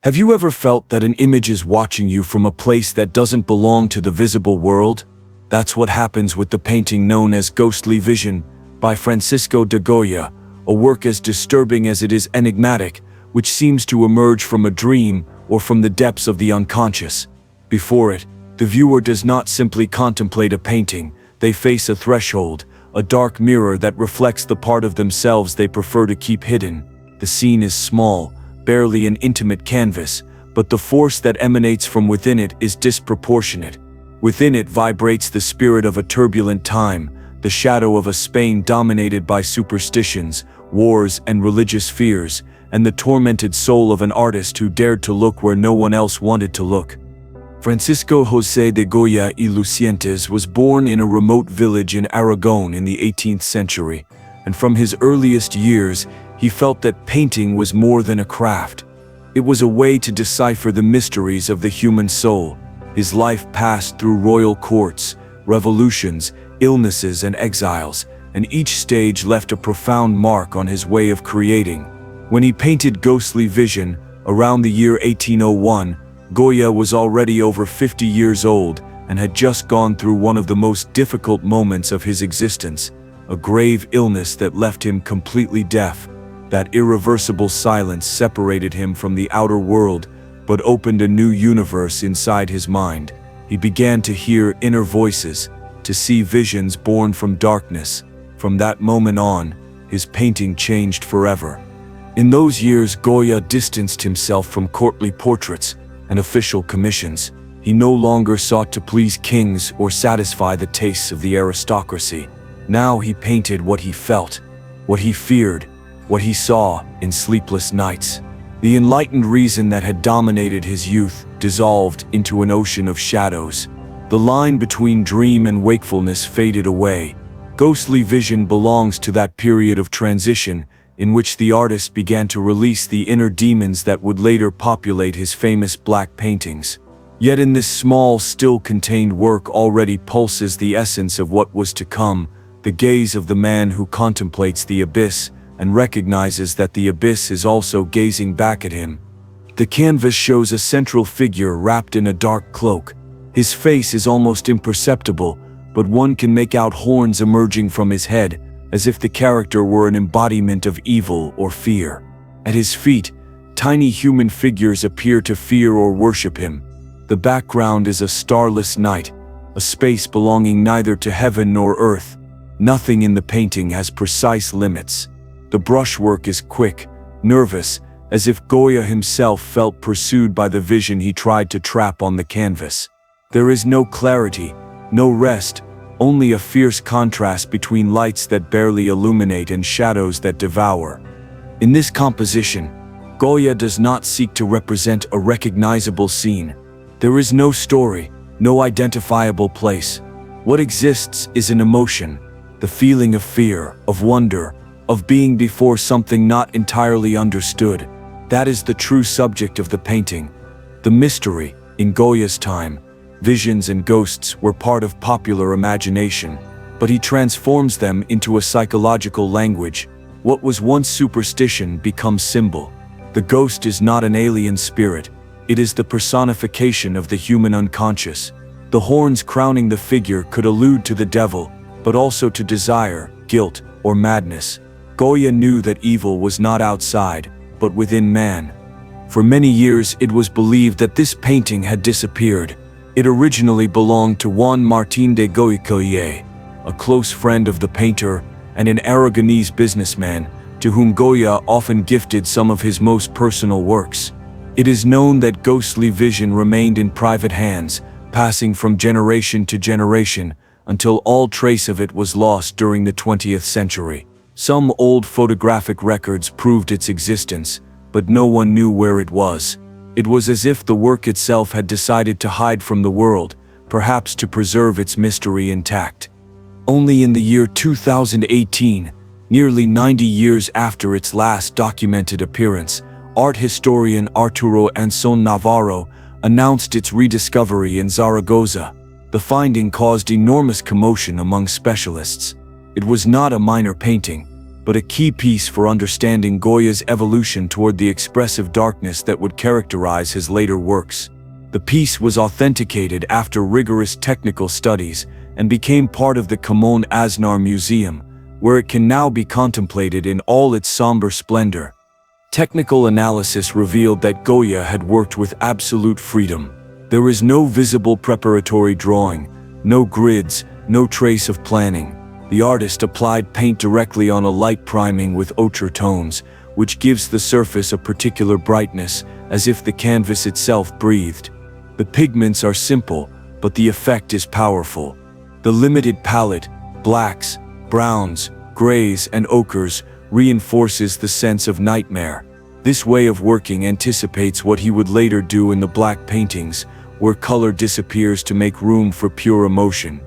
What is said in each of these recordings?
Have you ever felt that an image is watching you from a place that doesn't belong to the visible world? That's what happens with the painting known as Ghostly Vision by Francisco de Goya, a work as disturbing as it is enigmatic, which seems to emerge from a dream or from the depths of the unconscious. Before it, the viewer does not simply contemplate a painting, they face a threshold, a dark mirror that reflects the part of themselves they prefer to keep hidden. The scene is small, barely an intimate canvas, but the force that emanates from within it is disproportionate. Within it vibrates the spirit of a turbulent time, the shadow of a Spain dominated by superstitions, wars, and religious fears, and the tormented soul of an artist who dared to look where no one else wanted to look. Francisco José de Goya y Lucientes was born in a remote village in Aragon in the 18th century, and from his earliest years, he felt that painting was more than a craft. It was a way to decipher the mysteries of the human soul. His life passed through royal courts, revolutions, illnesses, and exiles, and each stage left a profound mark on his way of creating. When he painted Ghostly Vision, around the year 1801, Goya was already over 50 years old and had just gone through one of the most difficult moments of his existence, a grave illness that left him completely deaf. That irreversible silence separated him from the outer world, but opened a new universe inside his mind. He began to hear inner voices, to see visions born from darkness. From that moment on, his painting changed forever. In those years, Goya distanced himself from courtly portraits and official commissions. He no longer sought to please kings or satisfy the tastes of the aristocracy. Now he painted what he felt, what he feared, what he saw in sleepless nights. The enlightened reason that had dominated his youth dissolved into an ocean of shadows. The line between dream and wakefulness faded away. Ghostly Vision belongs to that period of transition in which the artist began to release the inner demons that would later populate his famous black paintings. Yet in this small, still-contained work already pulses the essence of what was to come, the gaze of the man who contemplates the abyss and recognizes that the abyss is also gazing back at him. The canvas shows a central figure wrapped in a dark cloak. His face is almost imperceptible, but one can make out horns emerging from his head, as if the character were an embodiment of evil or fear. At his feet, tiny human figures appear to fear or worship him. The background is a starless night, a space belonging neither to heaven nor earth. Nothing in the painting has precise limits. The brushwork is quick, nervous, as if Goya himself felt pursued by the vision he tried to trap on the canvas. There is no clarity, no rest, only a fierce contrast between lights that barely illuminate and shadows that devour. In this composition, Goya does not seek to represent a recognizable scene. There is no story, no identifiable place. What exists is an emotion, the feeling of fear, of wonder, of being before something not entirely understood. That is the true subject of the painting. The mystery, in Goya's time, visions and ghosts were part of popular imagination, but he transforms them into a psychological language. What was once superstition becomes symbol. The ghost is not an alien spirit, it is the personification of the human unconscious. The horns crowning the figure could allude to the devil, but also to desire, guilt, or madness. Goya knew that evil was not outside, but within man. For many years it was believed that this painting had disappeared. It originally belonged to Juan Martín de Goicoechea, a close friend of the painter and an Aragonese businessman, to whom Goya often gifted some of his most personal works. It is known that Ghostly Vision remained in private hands, passing from generation to generation, until all trace of it was lost during the 20th century. Some old photographic records proved its existence, but no one knew where it was. It was as if the work itself had decided to hide from the world, perhaps to preserve its mystery intact. Only in the year 2018, nearly 90 years after its last documented appearance, art historian Arturo Anson Navarro announced its rediscovery in Zaragoza. The finding caused enormous commotion among specialists. It was not a minor painting. but a key piece for understanding Goya's evolution toward the expressive darkness that would characterize his later works. The piece was authenticated after rigorous technical studies and became part of the Camon Aznar Museum, where it can now be contemplated in all its somber splendor. Technical analysis revealed that Goya had worked with absolute freedom. There is no visible preparatory drawing, no grids, no trace of planning. The artist applied paint directly on a light priming with ochre tones, which gives the surface a particular brightness, as if the canvas itself breathed. The pigments are simple, but the effect is powerful. The limited palette, blacks, browns, grays, and ochres, reinforces the sense of nightmare. This way of working anticipates what he would later do in the black paintings, where color disappears to make room for pure emotion.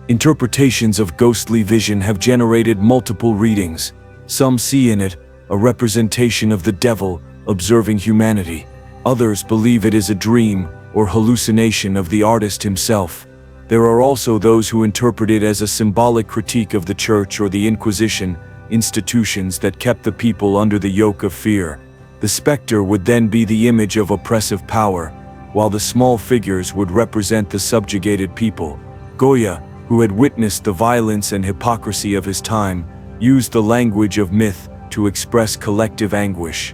Interpretations of ghostly vision have generated multiple readings. Some see in it a representation of the devil observing humanity. Others believe it is a dream or hallucination of the artist himself. There are also those who interpret it as a symbolic critique of the Church or the Inquisition, institutions that kept the people under the yoke of fear. The specter would then be the image of oppressive power, while the small figures would represent the subjugated people. Goya, who had witnessed the violence and hypocrisy of his time, used the language of myth to express collective anguish.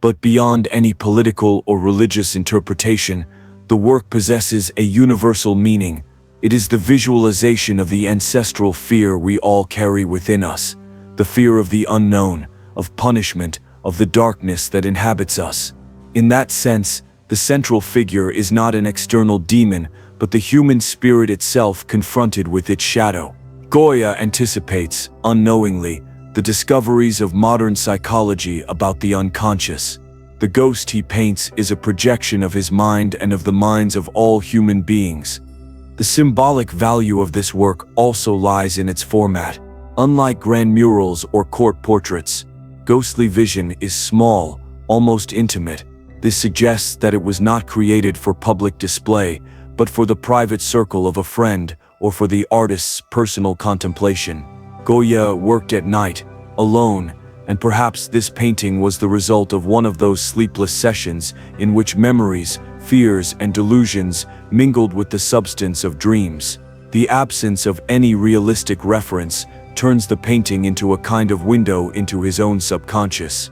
But beyond any political or religious interpretation, the work possesses a universal meaning. It is the visualization of the ancestral fear we all carry within us, the fear of the unknown, of punishment, of the darkness that inhabits us. In that sense, the central figure is not an external demon, but the human spirit itself confronted with its shadow. Goya anticipates, unknowingly, the discoveries of modern psychology about the unconscious. The ghost he paints is a projection of his mind and of the minds of all human beings. The symbolic value of this work also lies in its format. Unlike grand murals or court portraits, ghostly vision is small, almost intimate. This suggests that it was not created for public display, but for the private circle of a friend or for the artist's personal contemplation. Goya worked at night, alone, and perhaps this painting was the result of one of those sleepless sessions in which memories, fears, and delusions mingled with the substance of dreams. The absence of any realistic reference turns the painting into a kind of window into his own subconscious.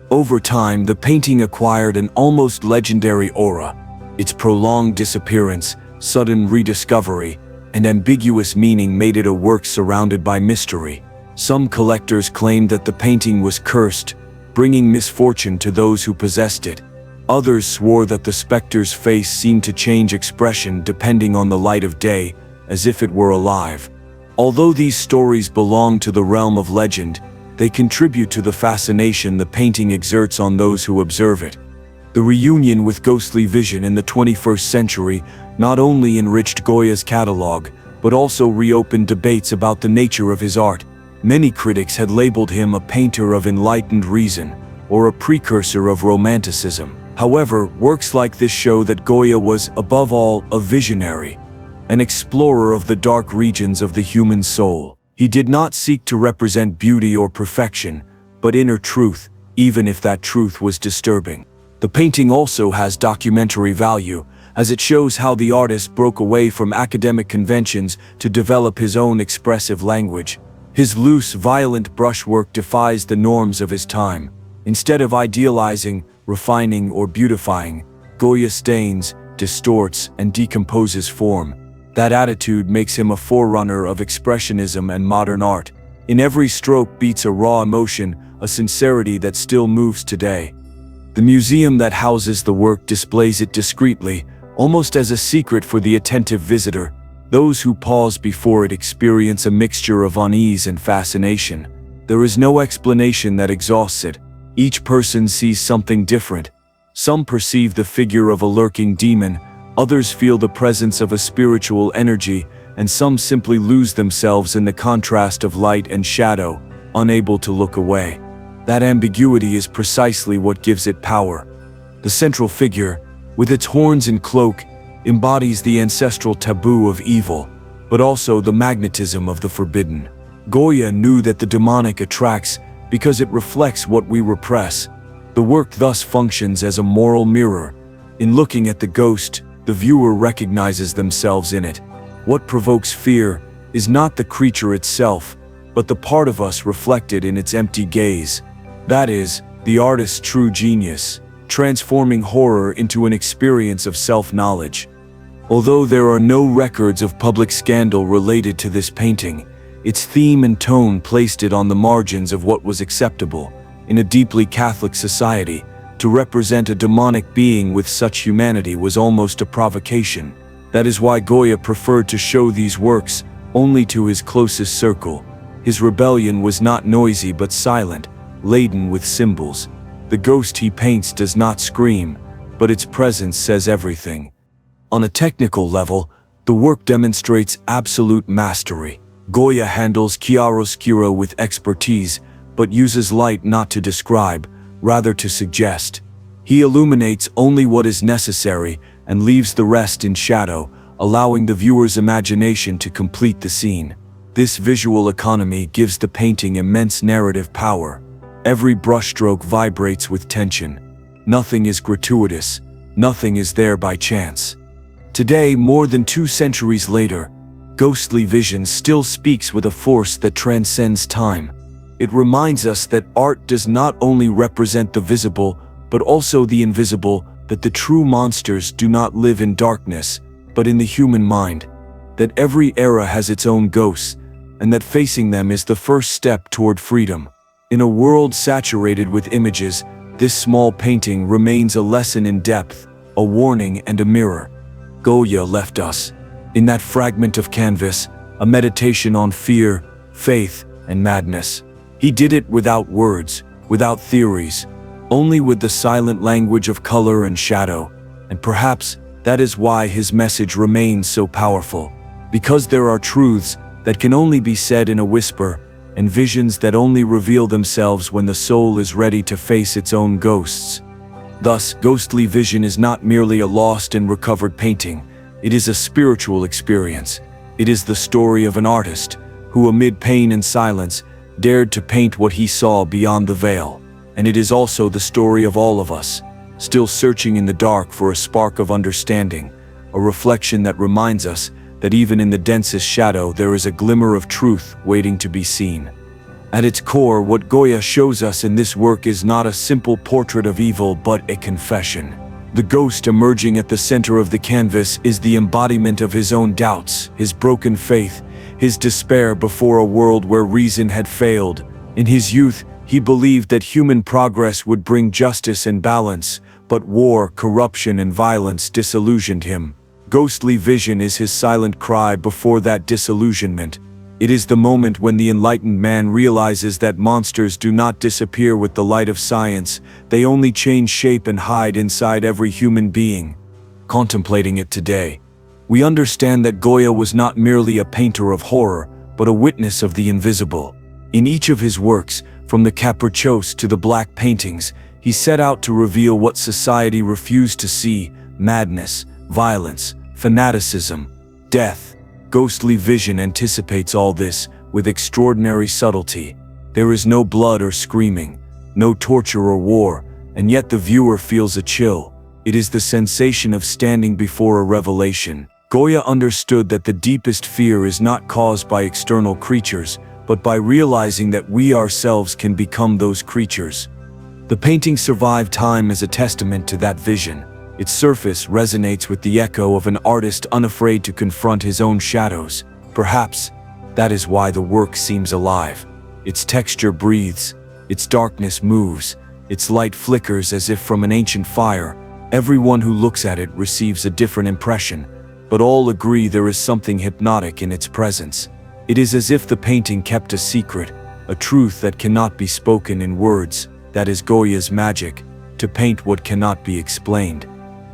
Over time, the painting acquired an almost legendary aura. Its prolonged disappearance, sudden rediscovery, and ambiguous meaning made it a work surrounded by mystery. Some collectors claimed that the painting was cursed, bringing misfortune to those who possessed it. Others swore that the specter's face seemed to change expression depending on the light of day, as if it were alive. Although these stories belong to the realm of legend, they contribute to the fascination the painting exerts on those who observe it. The reunion with ghostly vision in the 21st century not only enriched Goya's catalog, but also reopened debates about the nature of his art. Many critics had labeled him a painter of enlightened reason, or a precursor of Romanticism. However, works like this show that Goya was, above all, a visionary, an explorer of the dark regions of the human soul. He did not seek to represent beauty or perfection, but inner truth, even if that truth was disturbing. The painting also has documentary value, as it shows how the artist broke away from academic conventions to develop his own expressive language. His loose, violent brushwork defies the norms of his time. Instead of idealizing, refining, or beautifying, Goya stains, distorts, and decomposes form. That attitude makes him a forerunner of expressionism and modern art. In every stroke beats a raw emotion, a sincerity that still moves today. The museum that houses the work displays it discreetly, almost as a secret for the attentive visitor. Those who pause before it experience a mixture of unease and fascination. There is no explanation that exhausts it. Each person sees something different. Some perceive the figure of a lurking demon, others feel the presence of a spiritual energy, and some simply lose themselves in the contrast of light and shadow, unable to look away. That ambiguity is precisely what gives it power. The central figure, with its horns and cloak, embodies the ancestral taboo of evil, but also the magnetism of the forbidden. Goya knew that the demonic attracts because it reflects what we repress. The work thus functions as a moral mirror. In looking at the ghost, the viewer recognizes themselves in it. What provokes fear is not the creature itself, but the part of us reflected in its empty gaze. That is, the artist's true genius, transforming horror into an experience of self-knowledge. Although there are no records of public scandal related to this painting, its theme and tone placed it on the margins of what was acceptable. In a deeply Catholic society, to represent a demonic being with such humanity was almost a provocation. That is why Goya preferred to show these works only to his closest circle. His rebellion was not noisy but silent, laden with symbols. The ghost he paints does not scream, but its presence says everything. On a technical level, the work demonstrates absolute mastery. Goya handles chiaroscuro with expertise, but uses light not to describe, rather to suggest. He illuminates only what is necessary and leaves the rest in shadow, allowing the viewer's imagination to complete the scene. This visual economy gives the painting immense narrative power. Every brushstroke vibrates with tension. Nothing is gratuitous, nothing is there by chance. Today, more than 2 centuries later, Ghostly Vision still speaks with a force that transcends time. It reminds us that art does not only represent the visible, but also the invisible, that the true monsters do not live in darkness, but in the human mind, that every era has its own ghosts, and that facing them is the first step toward freedom. In a world saturated with images, this small painting remains a lesson in depth, a warning and a mirror. Goya left us, in that fragment of canvas, a meditation on fear, faith, and madness. He did it without words, without theories, only with the silent language of color and shadow. And perhaps that is why his message remains so powerful, because there are truths that can only be said in a whisper, and visions that only reveal themselves when the soul is ready to face its own ghosts. Thus, Ghostly Vision is not merely a lost and recovered painting. It is a spiritual experience. It is the story of an artist who, amid pain and silence, dared to paint what he saw beyond the veil. And it is also the story of all of us, still searching in the dark for a spark of understanding, a reflection that reminds us that even in the densest shadow there is a glimmer of truth waiting to be seen. At its core, what Goya shows us in this work is not a simple portrait of evil but a confession. The ghost emerging at the center of the canvas is the embodiment of his own doubts, his broken faith, his despair before a world where reason had failed. In his youth, he believed that human progress would bring justice and balance, but war, corruption, and violence disillusioned him. Ghostly Vision is his silent cry before that disillusionment. It is the moment when the enlightened man realizes that monsters do not disappear with the light of science, they only change shape and hide inside every human being. Contemplating it today, we understand that Goya was not merely a painter of horror, but a witness of the invisible. In each of his works, from the Capriccios to the Black paintings, he set out to reveal what society refused to see: madness, violence, fanaticism, death. Ghostly Vision anticipates all this with extraordinary subtlety. There is no blood or screaming, no torture or war, and yet the viewer feels a chill. It is the sensation of standing before a revelation. Goya understood that the deepest fear is not caused by external creatures, but by realizing that we ourselves can become those creatures. The painting survived time as a testament to that vision. Its surface resonates with the echo of an artist unafraid to confront his own shadows. Perhaps that is why the work seems alive. Its texture breathes, its darkness moves, its light flickers as if from an ancient fire. Everyone who looks at it receives a different impression, but all agree there is something hypnotic in its presence. It is as if the painting kept a secret, a truth that cannot be spoken in words. That is Goya's magic, to paint what cannot be explained.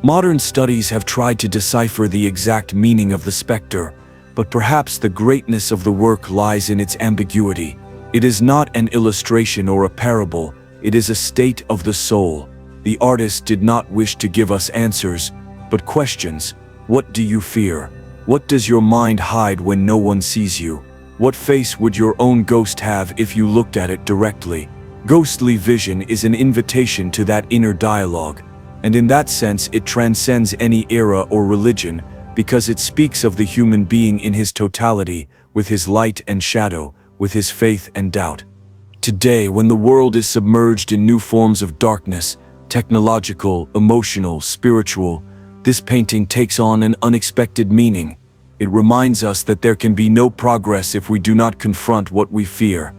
Modern studies have tried to decipher the exact meaning of the specter, but perhaps the greatness of the work lies in its ambiguity. It is not an illustration or a parable, it is a state of the soul. The artist did not wish to give us answers, but questions. What do you fear? What does your mind hide when no one sees you? What face would your own ghost have if you looked at it directly? Ghostly vision is an invitation to that inner dialogue, and in that sense it transcends any era or religion because it speaks of the human being in his totality, with his light and shadow, with his faith and doubt. Today, when the world is submerged in new forms of darkness, technological, emotional, spiritual, this painting takes on an unexpected meaning. It reminds us that there can be no progress if we do not confront what we fear,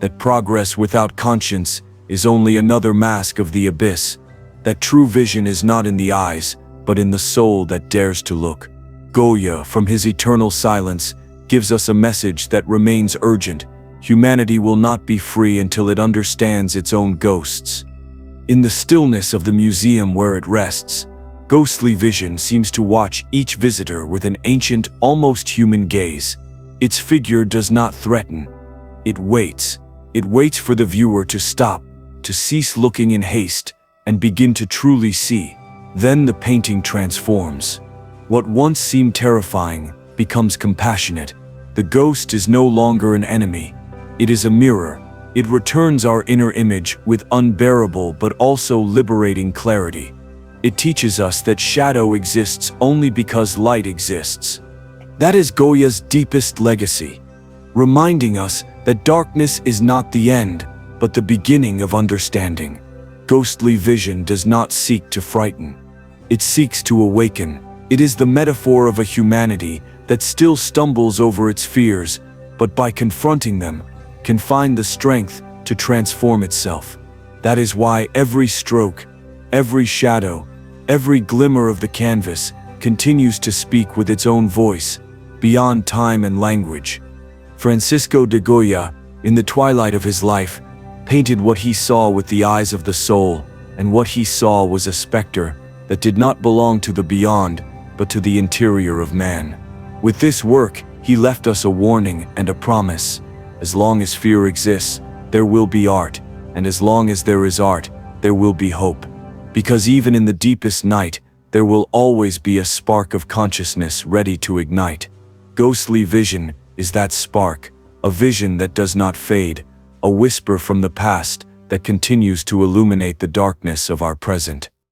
that progress without conscience is only another mask of the abyss, that true vision is not in the eyes, but in the soul that dares to look. Goya, from his eternal silence, gives us a message that remains urgent. Humanity will not be free until it understands its own ghosts. In the stillness of the museum where it rests, ghostly vision seems to watch each visitor with an ancient, almost human gaze. Its figure does not threaten. It waits. It waits for the viewer to stop, to cease looking in haste, and begin to truly see. Then the painting transforms. What once seemed terrifying becomes compassionate. The ghost is no longer an enemy. It is a mirror. It returns our inner image with unbearable but also liberating clarity. It teaches us that shadow exists only because light exists. That is Goya's deepest legacy, reminding us that darkness is not the end, but the beginning of understanding. Ghostly vision does not seek to frighten. It seeks to awaken. It is the metaphor of a humanity that still stumbles over its fears, but by confronting them, can find the strength to transform itself. That is why every stroke, every shadow, every glimmer of the canvas continues to speak with its own voice, beyond time and language. Francisco de Goya, in the twilight of his life, painted what he saw with the eyes of the soul, and what he saw was a specter that did not belong to the beyond, but to the interior of man. With this work, he left us a warning and a promise. As long as fear exists, there will be art, and as long as there is art, there will be hope. Because even in the deepest night, there will always be a spark of consciousness ready to ignite. Ghostly vision is that spark, a vision that does not fade, a whisper from the past that continues to illuminate the darkness of our present.